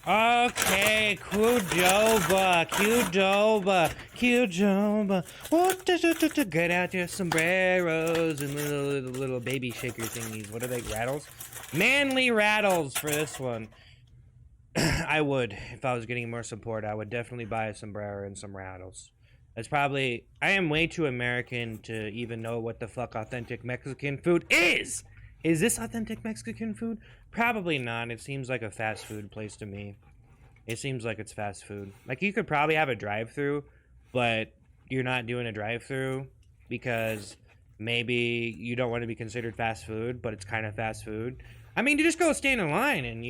Okay, Qdoba. Get out your sombreros and little baby shaker thingies. What are they? Rattles? Manly rattles for this one. I would, if I was getting more support, I would definitely buy a sombrero and some rattles. That's probably... I am way too American to even know what the fuck authentic Mexican food is! Is this authentic Mexican food? Probably not. It seems like a fast food place to me. It seems like it's fast food. Like, you could probably have a drive-thru, but you're not doing a drive-thru because maybe you don't want to be considered fast food, but it's kind of fast food. I mean, you just go stand in line, and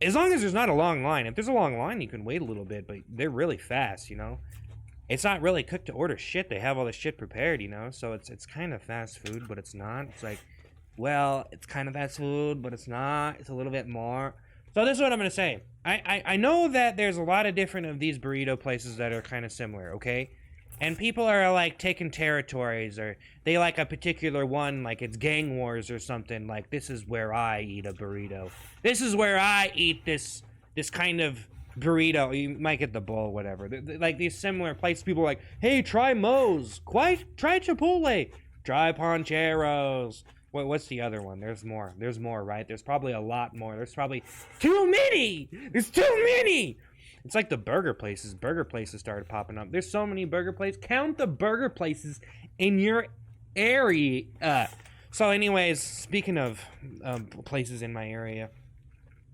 as long as there's not a long line. If there's a long line, you can wait a little bit, but they're really fast, you know? It's not really cooked to order shit. They have all the shit prepared, you know? So it's kind of fast food, but it's not. It's like, well, it's kind of fast food, but it's not. It's a little bit more. So this is what I'm going to say. I know that there's a lot of different of these burrito places that are kind of similar, okay? And people are, like, taking territories, or they like a particular one, like it's Gang Wars or something. Like, this is where I eat a burrito. This is where I eat this kind of burrito. You might get the bowl, whatever. Like, these similar places, people are like, hey, try Moe's. Try Chipotle. Try Poncheros. What's the other one? There's more. There's more, right? There's probably a lot more. There's probably too many. There's too many. It's like the burger places. Burger places started popping up. There's so many burger places. Count the burger places in your area. So anyways, speaking of places in my area.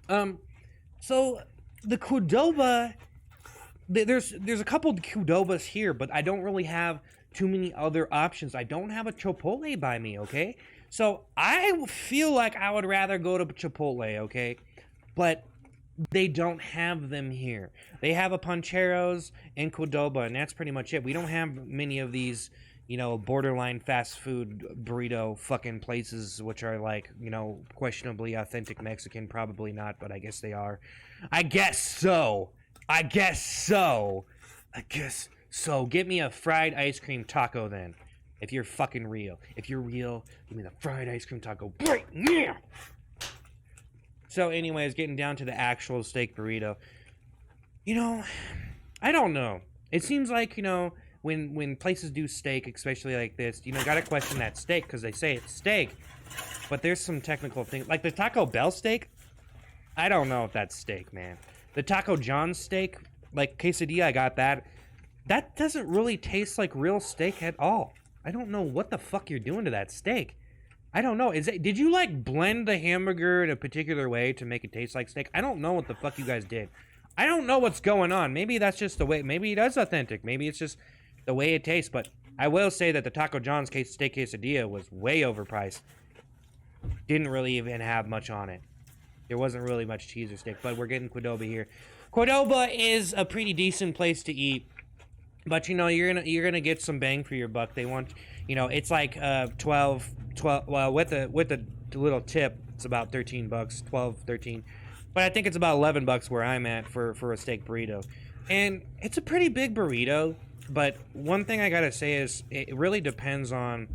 So the Qdoba, there's a couple of Qdobas here, but I don't really have too many other options. I don't have a Chipotle by me, okay? So I feel like I would rather go to Chipotle, okay? But they don't have them here. They have a Poncheros and Qdoba, and that's pretty much it. We don't have many of these, you know, borderline fast food burrito fucking places, which are like, you know, questionably authentic Mexican. Probably not, but I guess they are. I guess so. Get me a fried ice cream taco then. If you're fucking real. If you're real, give me the fried ice cream taco right now. So anyways, getting down to the actual steak burrito. You know, I don't know. It seems like, you know, when places do steak, especially like this, you know, gotta question that steak because they say it's steak. But there's some technical things. Like the Taco Bell steak, I don't know if that's steak, man. The Taco John's steak, like quesadilla, I got that. That doesn't really taste like real steak at all. I don't know what the fuck you're doing to that steak. I don't know. Did you, like, blend the hamburger in a particular way to make it taste like steak? I don't know what the fuck you guys did. I don't know what's going on. Maybe that's just the way. Maybe it is authentic. Maybe it's just the way it tastes. But I will say that the Taco John's steak quesadilla was way overpriced. Didn't really even have much on it. There wasn't really much cheese or steak. But we're getting Qdoba here. Qdoba is a pretty decent place to eat. But, you know, you're gonna get some bang for your buck. They want, you know, it's like 12, well, with the little tip, it's about $13, 12, 13. But I think it's about $11 where I'm at for a steak burrito. And it's a pretty big burrito, but one thing I gotta say is it really depends on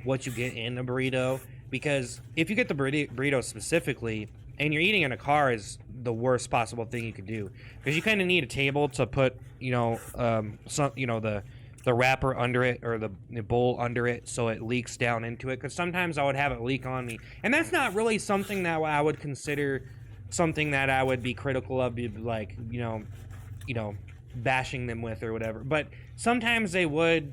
what you get in the burrito. Because if you get the burrito specifically, and you're eating in a car is the worst possible thing you could do. Because you kind of need a table to put, you know, the wrapper under it or the bowl under it so it leaks down into it. Because sometimes I would have it leak on me. And that's not really something that I would consider something that I would be critical of, like, you know, bashing them with or whatever. But sometimes they would,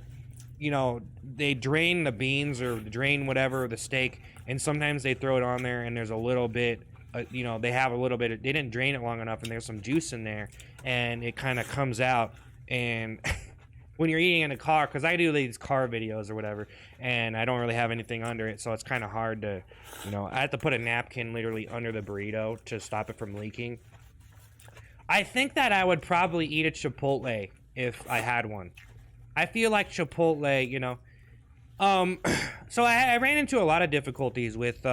you know, they drain the beans or drain whatever, the steak, and sometimes they throw it on there and there's a little bit, you know, they have a little bit, they didn't drain it long enough and there's some juice in there and it kind of comes out. And when you're eating in a car, because I do these car videos or whatever, and I don't really have anything under it, so it's kind of hard to, you know, I have to put a napkin literally under the burrito to stop it from leaking. I think that I would probably eat at Chipotle if I had one. I feel like Chipotle, you know. So I ran into a lot of difficulties with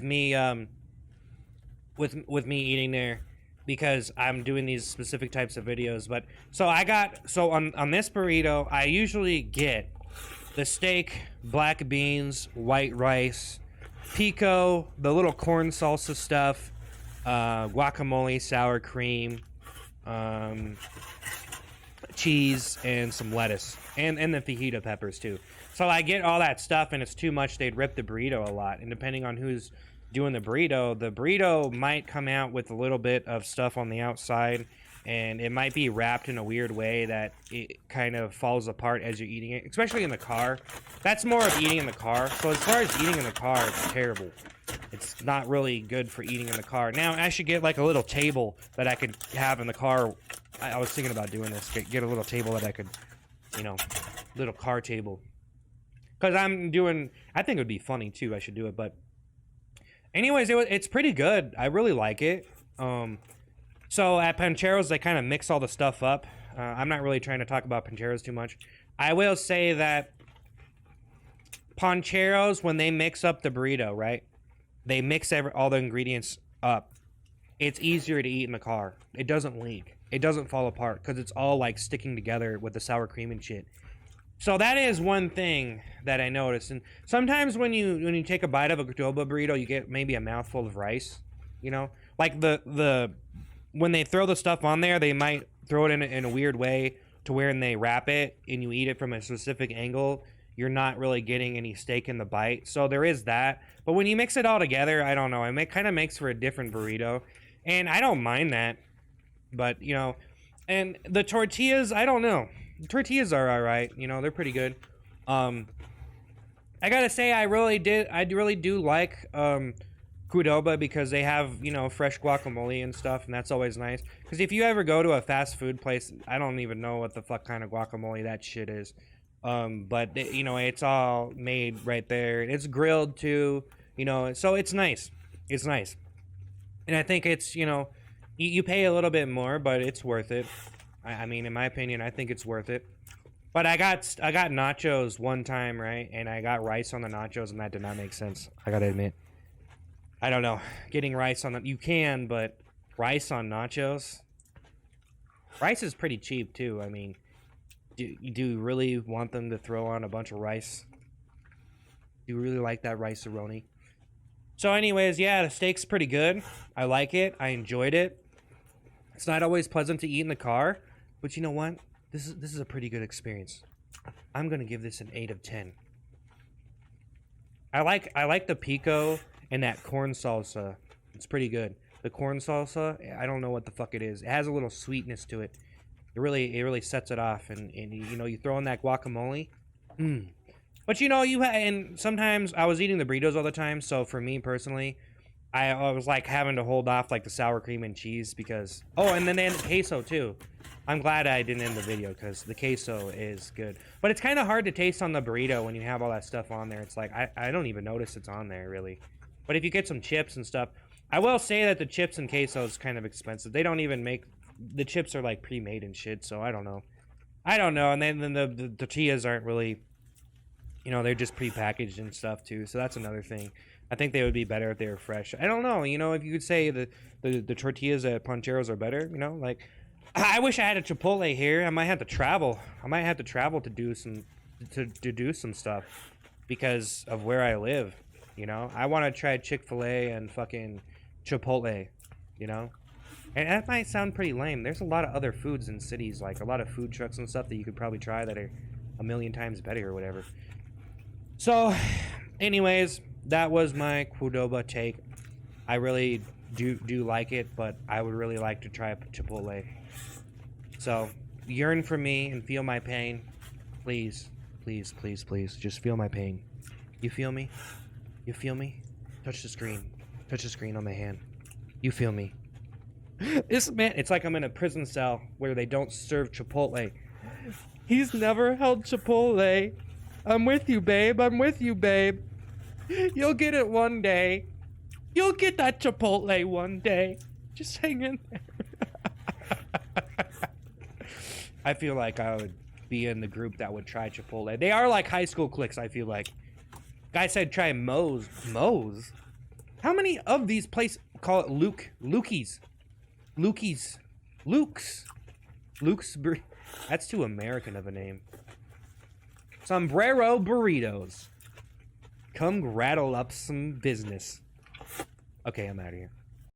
me eating there because I'm doing these specific types of videos. But so on this burrito, I usually get the steak, black beans, white rice, pico, the little corn salsa stuff, guacamole, sour cream, cheese, and some lettuce, and the fajita peppers too. So I get all that stuff, and it's too much. They'd rip the burrito a lot, and depending on who's doing the burrito might come out with a little bit of stuff on the outside, and it might be wrapped in a weird way that it kind of falls apart as you're eating it, especially in the car. That's more of eating in the car. So as far as eating in the car, it's terrible. It's not really good for eating in the car. Now, I should get like a little table that I could have in the car. I was thinking about doing this. Get a little table that I could, you know, little car table. Because I think it would be funny too. I should do it. But anyways, it's pretty good. I really like it. So at Pancheros, they kind of mix all the stuff up. I'm not really trying to talk about Pancheros too much. I will say that Pancheros, when they mix up the burrito, right? They mix all the ingredients up. It's easier to eat in the car. It doesn't leak. It doesn't fall apart because it's all like sticking together with the sour cream and shit. So that is one thing that I noticed. And sometimes when you take a bite of a Qdoba burrito, you get maybe a mouthful of rice. You know, like when they throw the stuff on there, they might throw it in a weird way to where when they wrap it and you eat it from a specific angle, you're not really getting any steak in the bite. So there is that. But when you mix it all together, I don't know. It kind of makes for a different burrito. And I don't mind that. But, you know, and the tortillas, I don't know. The tortillas are all right. You know, they're pretty good. I gotta say, I really do like Qdoba because they have, you know, fresh guacamole and stuff, and that's always nice. Because if you ever go to a fast food place, I don't even know what the fuck kind of guacamole that shit is. But you know, it's all made right there. It's grilled too, you know, so it's nice. It's nice. And I think it's, you know, you pay a little bit more, but it's worth it. I mean, in my opinion, I think it's worth it. But I got nachos one time, right? And I got rice on the nachos, and that did not make sense. I gotta admit. I don't know. Getting rice on you can, but rice on nachos? Rice is pretty cheap too. I mean, do you really want them to throw on a bunch of rice? Do you really like that rice-a-roni? So anyways, yeah, the steak's pretty good. I like it. I enjoyed it. It's not always pleasant to eat in the car, but you know what? This is a pretty good experience. I'm gonna give this an 8 of 10. I like the pico and that corn salsa. It's pretty good. The corn salsa, I don't know what the fuck it is. It has a little sweetness to it. It really sets it off, and you know, you throw in that guacamole. But you know, and sometimes I was eating the burritos all the time, so for me personally, I was like having to hold off like the sour cream and cheese because and then the queso too. I'm glad I didn't end the video because the queso is good. But it's kind of hard to taste on the burrito when you have all that stuff on there. It's like I don't even notice it's on there really. But if you get some chips and stuff, I will say that the chips and queso is kind of expensive. They don't even make the chips are like pre-made and shit, so I don't know. And then the tortillas aren't really, you know, they're just pre-packaged and stuff too. So that's another thing. I think they would be better if they were fresh. I don't know, you know, if you could say the tortillas at Pancheros are better, you know, like I wish I had a Chipotle here. I might have to travel. To do some stuff because of where I live. You know, I want to try Chick-fil-A and fucking Chipotle. You know, and that might sound pretty lame. There's a lot of other foods in cities, like a lot of food trucks and stuff that you could probably try that are a million times better or whatever. So, anyways, that was my Qdoba take. I really do like it, but I would really like to try Chipotle. So, yearn for me and feel my pain. Please, please, please, please, just feel my pain. You feel me? You feel me? Touch the screen. Touch the screen on my hand. You feel me? This man, it's like I'm in a prison cell where they don't serve Chipotle. He's never held Chipotle. I'm with you, babe. I'm with you, babe. You'll get it one day. You'll get that Chipotle one day. Just hang in there. I feel like I would be in the group that would try Chipotle. They are like high school cliques, I feel like. Guy said try Moe's. Moe's? How many of these places call it Lukey's? Luke's. That's too American of a name. Sombrero burritos. Come rattle up some business. Okay, I'm out of here.